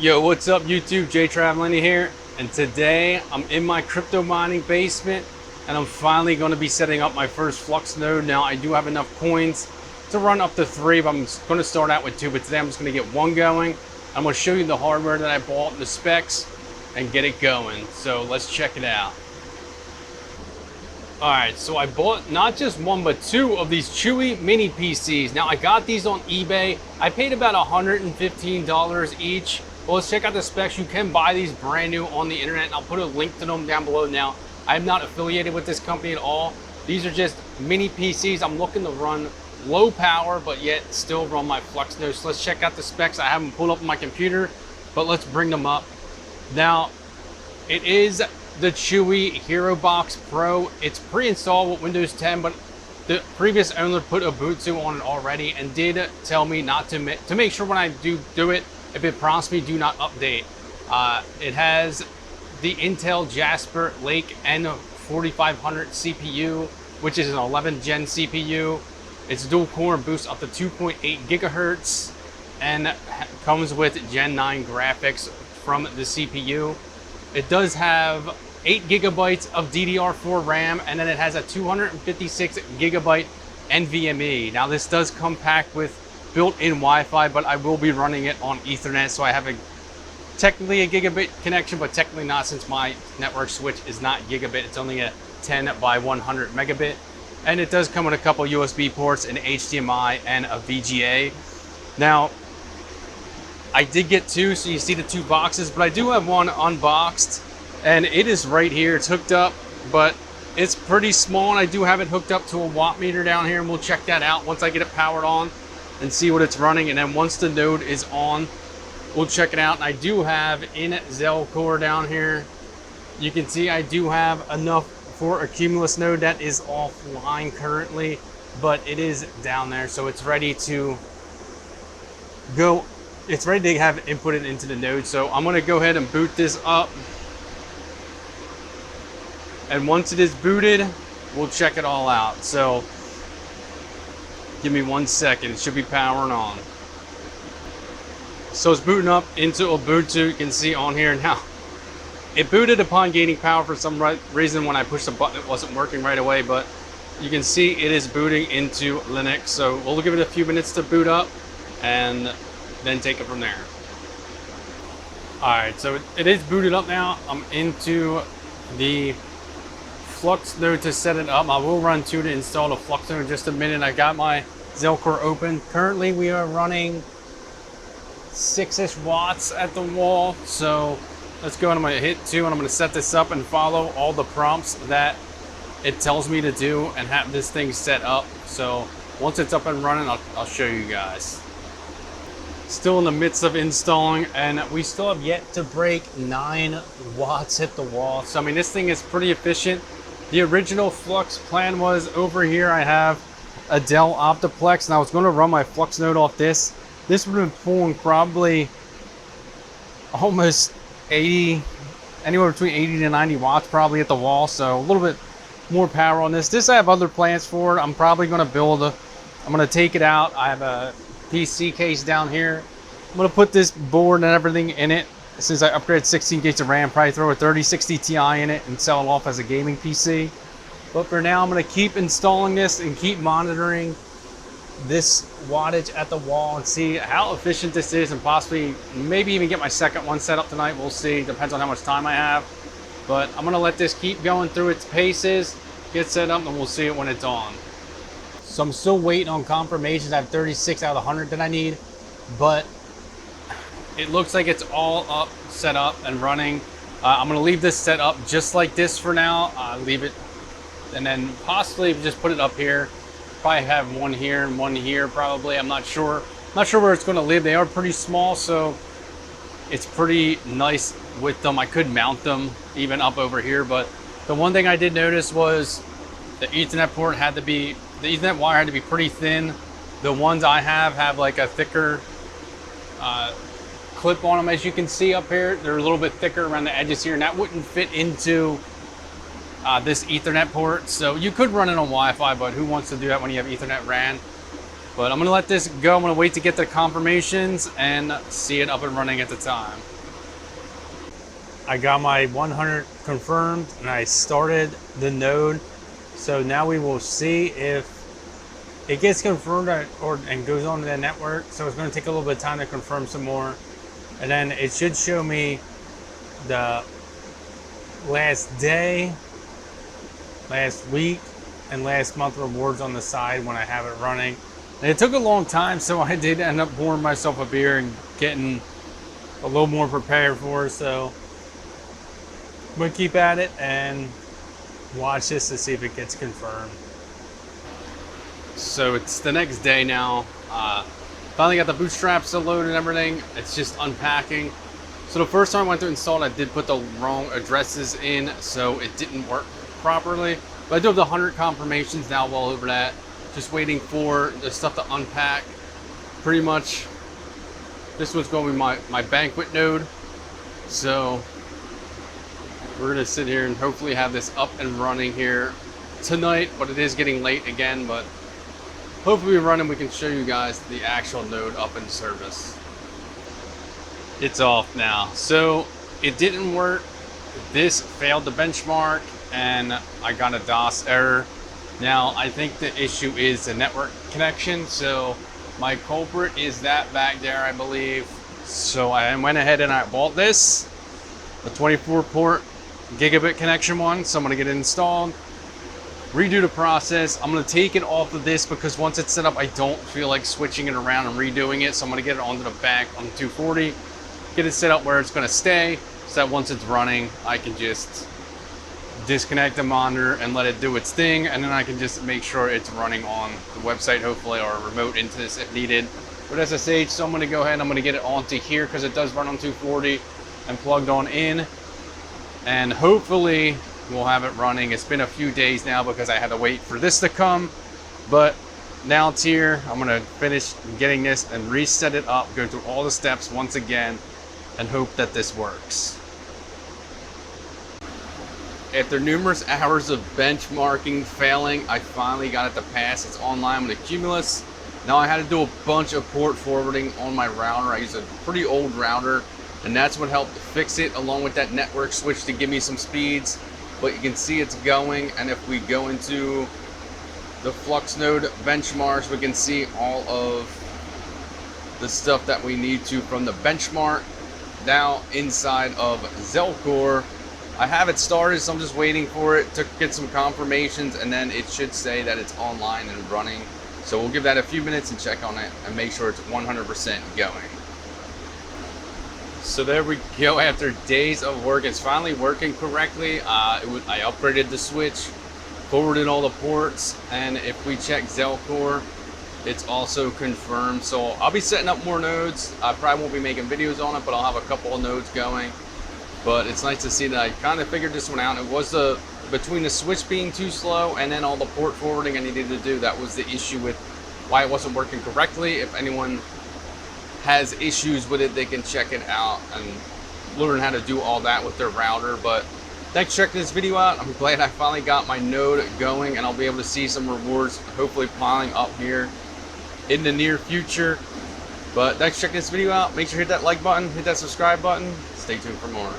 Yo, what's up YouTube? Jay Travelini here, and today I'm in my crypto mining basement and I'm finally going to be setting up my first Flux node. Now I do have enough coins to run up to 3, but I'm going to start out with 2, but today I'm just going to get 1 going. I'm going to show you the hardware that I bought and the specs and get it going. So let's check it out. Alright, so I bought not just 1 but 2 of these Chewy mini PCs. Now I got these on eBay. I paid about $115 each. Well, let's check out the specs. You can buy these brand new on the internet, and I'll put a link to them down below. Now, I'm not affiliated with this company at all. These are just mini PCs. I'm looking to run low power, but yet still run my Flux nodes. So let's check out the specs. I have them pulled up on my computer, but let's bring them up. Now, it is the Chewy Hero Box Pro. It's pre-installed with Windows 10, but the previous owner put Ubuntu on it already and did tell me not to make sure when I do it, if it prompts me, do not update. It has the Intel Jasper Lake N4500 CPU, which is an 11th gen CPU. It's dual core and boosts up to 2.8 gigahertz and comes with Gen 9 graphics from the CPU. It does have 8 gigabytes of DDR4 RAM, and then it has a 256 gigabyte NVMe. Now this does come packed with built-in Wi-Fi, but I will be running it on Ethernet, so I have technically a gigabit connection, but technically not, since my network switch is not gigabit. It's only a 10 by 100 megabit, and it does come with a couple USB ports, an HDMI, and a VGA. Now, I did get 2, so you see the 2 boxes, but I do have one unboxed, and it is right here. It's hooked up, but it's pretty small, and I do have it hooked up to a watt meter down here, and we'll check that out once I get it powered on and see what it's running. And then once the node is on, we'll check it out. And I do have in Zelcore down here, you can see I do have enough for a Cumulus node that is offline currently, but it is down there, so it's ready to go. It's ready to have inputted into the node. So I'm going to go ahead and boot this up, and once it is booted, we'll check it all out. So give me 1 second, it should be powering on. So it's booting up into Ubuntu. You can see on here now, it booted upon gaining power. For some reason, when I pushed the button, it wasn't working right away, but you can see it is booting into Linux. So we'll give it a few minutes to boot up and then take it from there. Alright, so it is booted up now. I'm into the Flux node to set it up. I will run 2 to install the Flux node in just a minute. I got my Zelcore open. Currently we are running 6-ish watts at the wall. So let's go, and I'm going to hit 2, and I'm going to set this up and follow all the prompts that it tells me to do and have this thing set up. So once it's up and running, I'll show you guys. Still in the midst of installing, and we still have yet to break 9 watts hit the wall. So I mean, this thing is pretty efficient. The original Flux plan was over here. I have a Dell Optiplex, and I was going to run my Flux node off this. This would have been pulling probably almost 80, anywhere between 80 to 90 watts probably at the wall. So a little bit more power on this. This I have other plans for. I'm probably going to build I'm going to take it out. I have a PC case down here. I'm going to put this board and everything in it. Since I upgraded 16 gigs of RAM, probably throw a 3060 Ti in it and sell it off as a gaming PC. But for now, I'm going to keep installing this and keep monitoring this wattage at the wall and see how efficient this is, and possibly maybe even get my second one set up tonight. We'll see. Depends on how much time I have. But I'm going to let this keep going through its paces, get set up, and we'll see it when it's on. So I'm still waiting on confirmations. I have 36 out of 100 that I need, but it looks like it's all up, set up, and running. I'm going to leave this set up just like this for now. Leave it, and then possibly just put it up here. Probably have one here and one here probably. I'm not sure. Not sure where it's going to live. They are pretty small, so it's pretty nice with them. I could mount them even up over here, but the one thing I did notice was the Ethernet port had to be, the Ethernet wire had to be pretty thin. The ones I have like a thicker clip on them. As you can see up here, they're a little bit thicker around the edges here, and that wouldn't fit into this Ethernet port. So you could run it on Wi-Fi, but who wants to do that when you have Ethernet RAN? But I'm gonna let this go. I'm gonna wait to get the confirmations and see it up and running at the time. I got my 100 confirmed and I started the node. So now we will see if it gets confirmed and goes on to the network. So it's going to take a little bit of time to confirm some more. And then it should show me the last day, last week, and last month rewards on the side when I have it running. And it took a long time, so I did end up pouring myself a beer and getting a little more prepared for it. So I'm gonna keep at it and watch this to see if it gets confirmed. So it's the next day now. Finally got the bootstraps loaded and everything. It's just unpacking. So the first time I went to install it, I did put the wrong addresses in, so it didn't work properly. But I do have the 100 confirmations now, well over that. Just waiting for the stuff to unpack. Pretty much, this was going to be my banquet node. So we're gonna sit here and hopefully have this up and running here tonight, but it is getting late again, but hopefully we run and we can show you guys the actual node up in service. It's off now. So it didn't work. This failed the benchmark and I got a DOS error. Now I think the issue is the network connection. So my culprit is that back there, I believe. So I went ahead and I bought this, the 24 port gigabit connection one. So I'm gonna get it installed, redo the process. I'm gonna take it off of this because once it's set up, I don't feel like switching it around and redoing it. So I'm gonna get it onto the back on the 240, get it set up where it's gonna stay, so that once it's running, I can just disconnect the monitor and let it do its thing, and then I can just make sure it's running on the website, hopefully, or remote into this if needed. But SSH, so I'm gonna go ahead and I'm gonna get it onto here because it does run on 240 and plugged on in, and hopefully we'll have it running. It's been a few days now because I had to wait for this to come, but now it's here. I'm gonna finish getting this and reset it up, go through all the steps once again, and hope that this works. After numerous hours of benchmarking failing, I finally got it to pass. It's online with a Cumulus. Now I had to do a bunch of port forwarding on my router. I use a pretty old router, and that's what helped fix it, along with that network switch to give me some speeds. But you can see it's going, and if we go into the Flux node benchmarks, we can see all of the stuff that we need to from the benchmark. Now inside of Zelcore, I have it started, so I'm just waiting for it to get some confirmations, and then it should say that it's online and running. So we'll give that a few minutes and check on it and make sure it's 100% going. So there we go. After days of work, it's finally working correctly. I upgraded the switch, forwarded all the ports, and if we check Zelcore, it's also confirmed. So I'll be setting up more nodes. I probably won't be making videos on it, but I'll have a couple of nodes going. But it's nice to see that I kind of figured this one out. It was between the switch being too slow and then all the port forwarding I needed to do, that was the issue with why it wasn't working correctly. If anyone has issues with it, they can check it out and learn how to do all that with their router. But thanks for checking this video out. I'm glad I finally got my node going, and I'll be able to see some rewards hopefully piling up here in the near future. But thanks for checking this video out. Make sure to hit that like button, hit that subscribe button. Stay tuned for more.